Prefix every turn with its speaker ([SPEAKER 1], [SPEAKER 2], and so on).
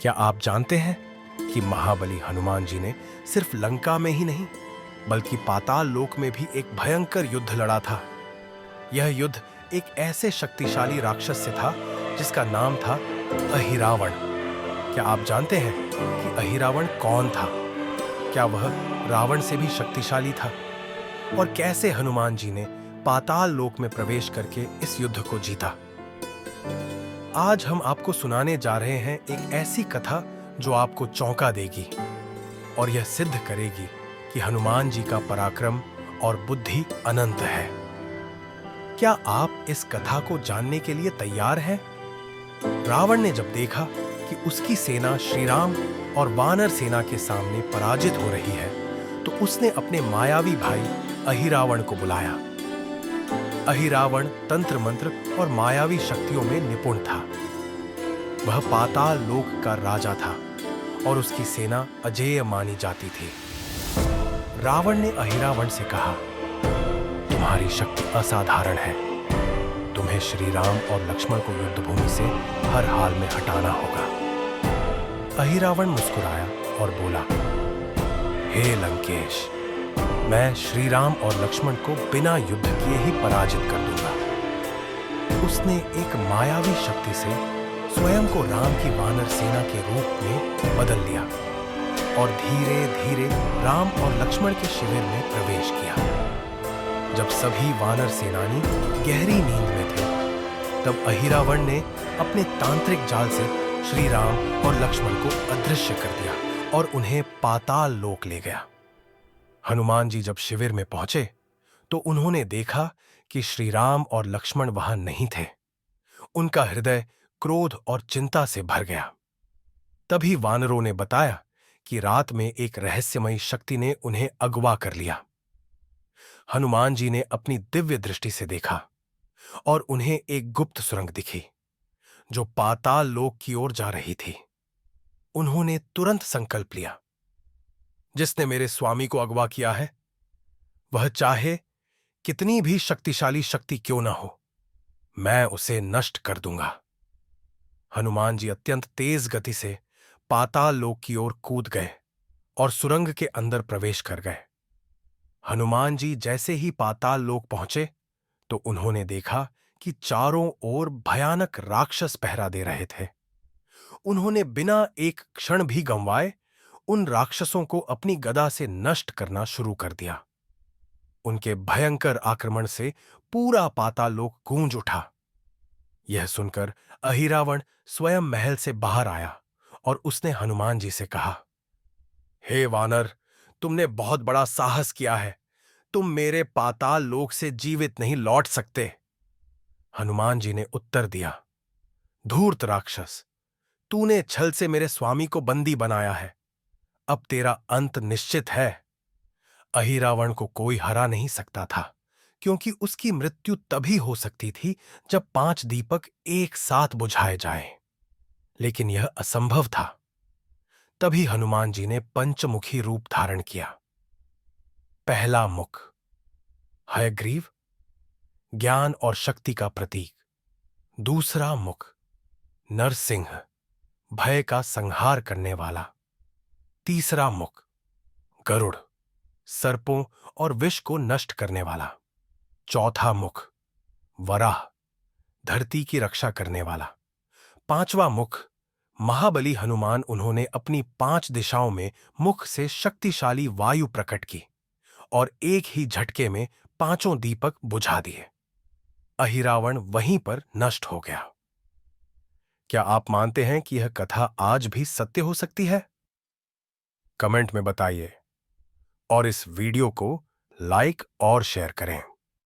[SPEAKER 1] क्या आप जानते हैं कि महाबली हनुमान जी ने सिर्फ लंका में ही नहीं बल्कि पाताल लोक में भी एक भयंकर युद्ध लड़ा था। यह युद्ध एक ऐसे शक्तिशाली राक्षस से था जिसका नाम था अहिरावण। क्या आप जानते हैं कि अहिरावण कौन था? क्या वह रावण से भी शक्तिशाली था? और कैसे हनुमान जी ने पाताल लोक में प्रवेश करके इस युद्ध को जीता? आज हम आपको सुनाने जा रहे हैं एक ऐसी कथा जो आपको चौंका देगी और यह सिद्ध करेगी कि हनुमान जी का पराक्रम और बुद्धि अनंत है। क्या आप इस कथा को जानने के लिए तैयार हैं? रावण ने जब देखा कि उसकी सेना श्रीराम और वानर सेना के सामने पराजित हो रही है, तो उसने अपने मायावी भाई अहिरावण को बुलाया। अहिरावण तंत्र मंत्र और मायावी शक्तियों में निपुण था। वह पाताल लोक का राजा था और उसकी सेना अजेय मानी जाती थी। रावण ने अहिरावण से कहा, तुम्हारी शक्ति असाधारण है। तुम्हें श्री राम और लक्ष्मण को युद्ध भूमि से हर हाल में हटाना होगा। अहिरावण मुस्कुराया और बोला, हे लंकेश, मैं श्री राम और लक्ष्मण को बिना युद्ध किए ही पराजित कर दूंगा। उसने एक मायावी शक्ति से स्वयं को राम की वानर सेना के रूप में बदल लिया और धीरे धीरे राम और लक्ष्मण के शिविर में प्रवेश किया। जब सभी वानर सेनानी गहरी नींद में थे, तब अहिरावण ने अपने तांत्रिक जाल से श्री राम और लक्ष्मण को अदृश्य कर दिया और उन्हें पाताल लोक ले गया। हनुमान जी जब शिविर में पहुंचे तो उन्होंने देखा कि श्री राम और लक्ष्मण वहां नहीं थे। उनका हृदय क्रोध और चिंता से भर गया। तभी वानरों ने बताया कि रात में एक रहस्यमयी शक्ति ने उन्हें अगवा कर लिया। हनुमान जी ने अपनी दिव्य दृष्टि से देखा और उन्हें एक गुप्त सुरंग दिखी जो पाताल लोक की ओर जा रही थी। उन्होंने तुरंत संकल्प लिया, जिसने मेरे स्वामी को अगवा किया है, वह चाहे कितनी भी शक्तिशाली शक्ति क्यों न हो, मैं उसे नष्ट कर दूंगा। हनुमान जी अत्यंत तेज गति से पाताल लोक की ओर कूद गए और सुरंग के अंदर प्रवेश कर गए। हनुमान जी जैसे ही पाताल लोक पहुंचे तो उन्होंने देखा कि चारों ओर भयानक राक्षस पहरा दे रहे थे। उन्होंने बिना एक क्षण भी गंवाए उन राक्षसों को अपनी गदा से नष्ट करना शुरू कर दिया। उनके भयंकर आक्रमण से पूरा पाताल लोक गूंज उठा। यह सुनकर अहिरावण स्वयं महल से बाहर आया और उसने हनुमान जी से कहा, हे वानर, तुमने बहुत बड़ा साहस किया है। तुम मेरे पाताल लोक से जीवित नहीं लौट सकते। हनुमान जी ने उत्तर दिया, धूर्त राक्षस, तूने छल से मेरे स्वामी को बंदी बनाया है। अब तेरा अंत निश्चित है। अहिरावण को कोई हरा नहीं सकता था, क्योंकि उसकी मृत्यु तभी हो सकती थी जब 5 दीपक एक साथ बुझाए जाएं। लेकिन यह असंभव था। तभी हनुमान जी ने पंचमुखी रूप धारण किया। पहला मुख हयग्रीव, ज्ञान और शक्ति का प्रतीक। दूसरा मुख नरसिंह, भय का संहार करने वाला। तीसरा मुख गरुड़, सर्पों और विष को नष्ट करने वाला। चौथा मुख वराह, धरती की रक्षा करने वाला। पांचवा मुख महाबली हनुमान। उन्होंने अपनी 5 दिशाओं में मुख से शक्तिशाली वायु प्रकट की और एक ही झटके में 5 दीपक बुझा दिए। अहिरावण वहीं पर नष्ट हो गया। क्या आप मानते हैं कि यह कथा आज भी सत्य हो सकती है? कमेंट में बताइए और इस वीडियो को लाइक और शेयर करें।